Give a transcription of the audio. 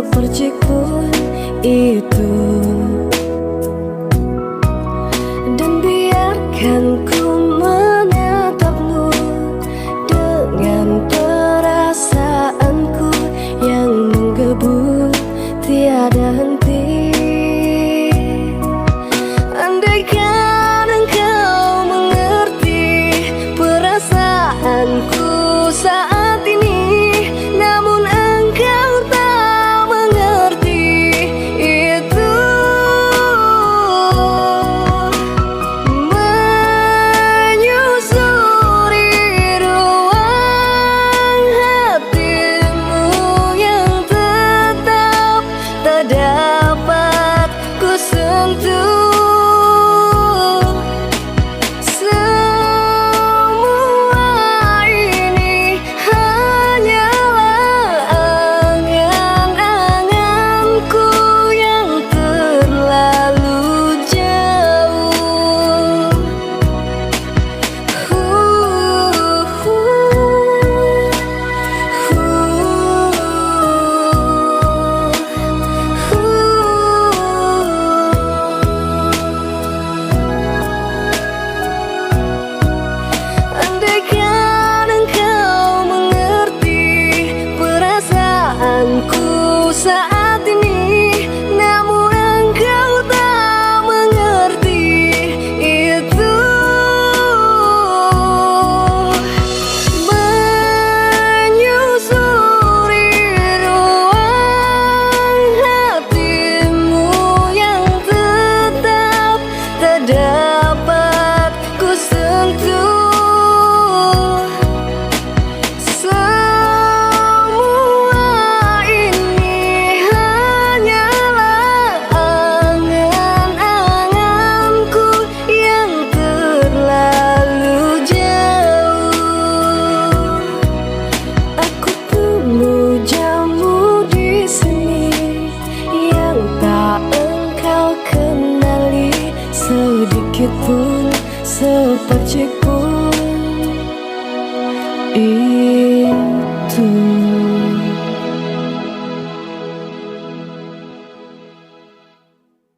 sepercik pun itu. Dan biarkan ku menatapmu dengan perasaanku yang menggebu tiada henti. Andaikan engkau mengerti perasaanku saat ini, namun engkau tak mengerti itu. Menyusuri ruang hatimu yang tetap tak dapat ku sentuh. Saat ini, namun engkau tak mengerti itu. Menyusuri ruang hatimu yang tetap tak dapat ku sentuh. Sedikit pun sepercik